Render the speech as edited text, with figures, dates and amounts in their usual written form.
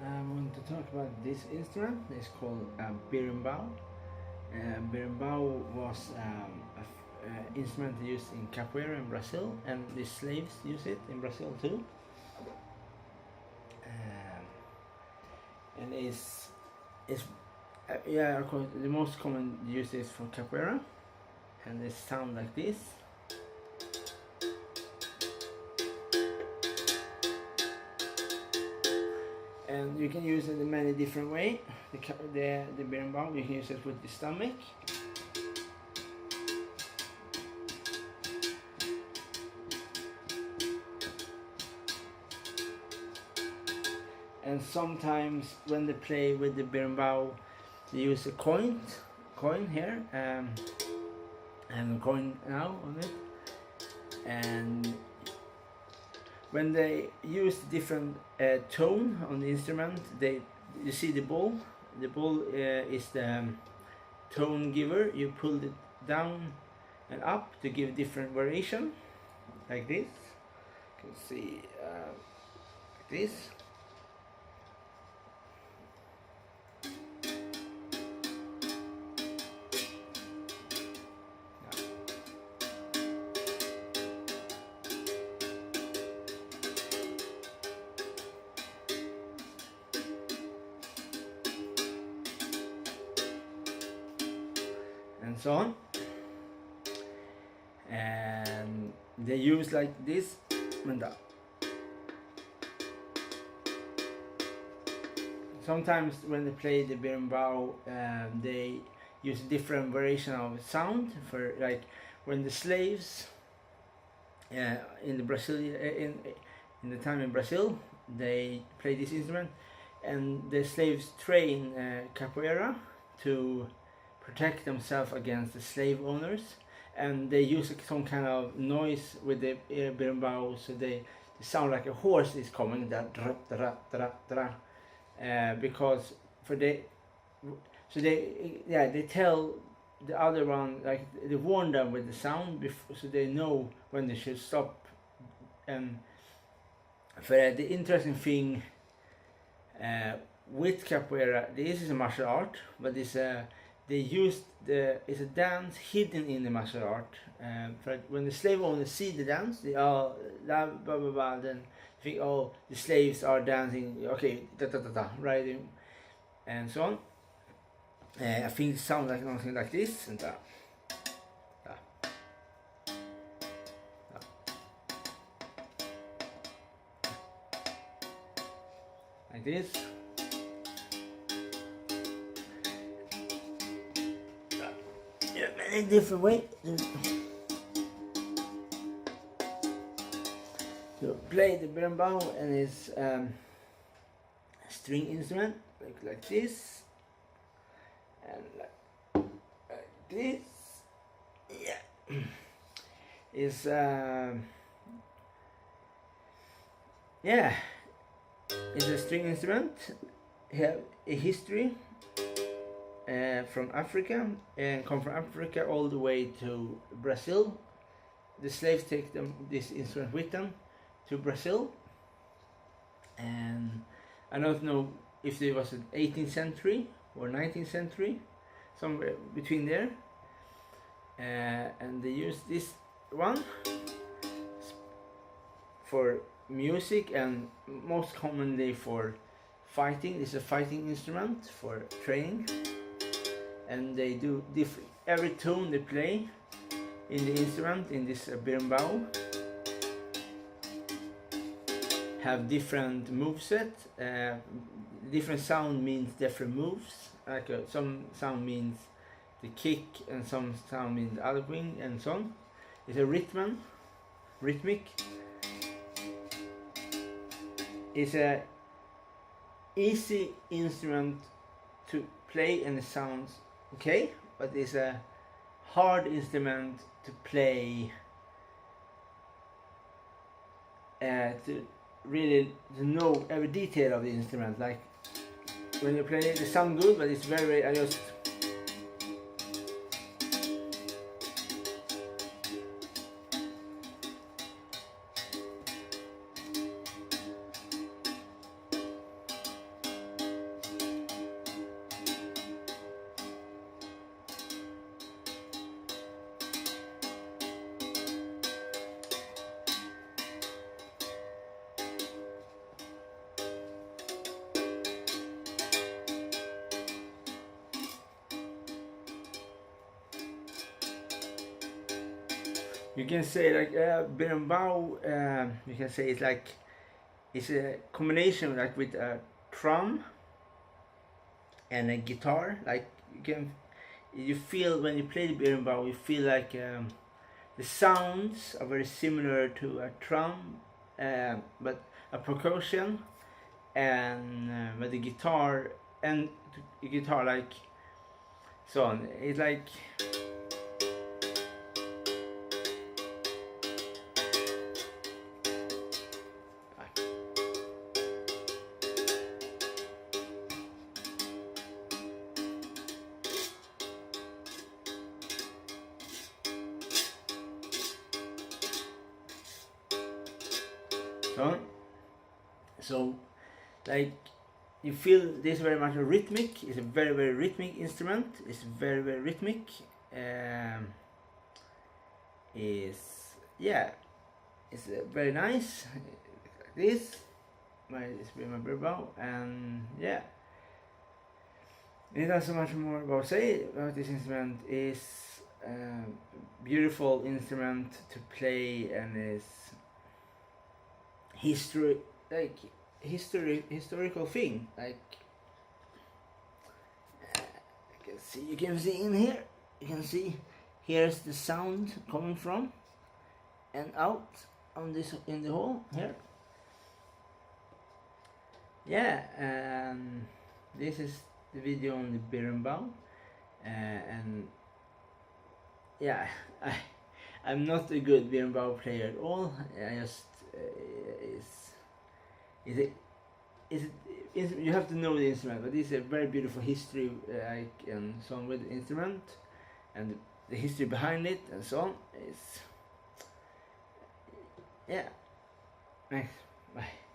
I want to talk about this instrument. It's called Berimbau. Berimbau was an instrument used in capoeira in Brazil, and the slaves use it in Brazil too. And it's yeah, of course, the most common use is for capoeira, and it sounds like this. And you can use it in many different ways. The berimbau, you can use it with the stomach. And sometimes when they play with the berimbau, they use a coin here, and a coin now on it. And when they use different tone on the instrument, you see the ball. The ball is the tone giver. You pull it down and up to give different variation, like this. You can see like this. And so on, and they use like this and that. Sometimes when they play the berimbau, they use different variation of sound. For like when the slaves in the Brazil in the time in Brazil, they play this instrument, and the slaves train capoeira to protect themselves against the slave owners, and they use some kind of noise with the berimbau, so they sound like a horse is coming, that because they tell the other one, like they warn them with the sound before, so they know when they should stop. And for the interesting thing with capoeira, this is a martial art, but it's it's a dance hidden in the martial art. When the slave owners see the dance, they all blah blah blah blah. Then think, oh, the slaves are dancing. Okay, da da da da, right, and so on. I think it sounds like something like this and that. Like this. Many different ways to play the berimbau, and it's a string instrument like this and like this. Yeah, it's yeah, it's a string instrument. Have a history. From Africa, and come from Africa all the way to Brazil. The slaves take this instrument with them to Brazil, and I don't know if it was the 18th century or 19th century, somewhere between there, and they use this one for music, and most commonly for fighting. It's a fighting instrument for training. And they do every tone they play in the instrument, in this berimbau, have different moveset. Different sound means different moves. Like some sound means the kick, and some sound means the other wing, and so on. It's a rhythmic. It's a easy instrument to play, and it sounds okay, but it's a hard instrument to play, to really know every detail of the instrument. Like when you play it sounds good, but it's very, I just you can say like Berimbau, you can say it's a combination like with a drum and a guitar. Like you feel when you play the Berimbau, you feel like the sounds are very similar to a drum, but a percussion, and with the guitar and the guitar like so on. It's like so like you feel this very much a rhythmic. It's a very very rhythmic instrument. It's very very rhythmic. Is yeah, it's very nice. Like this, it's my Berimbau, and yeah. It not so much more about say about this instrument. Is a beautiful instrument to play, and is historical thing. Like you can see in here. You can see here's the sound coming from and out on this in the hole here. Yeah, and this is the video on the Berimbau, and yeah, I'm not a good Berimbau player at all. I just you have to know the instrument, but it's a very beautiful history and so on with the instrument and the history behind it and so on. It's yeah. Nice. Bye.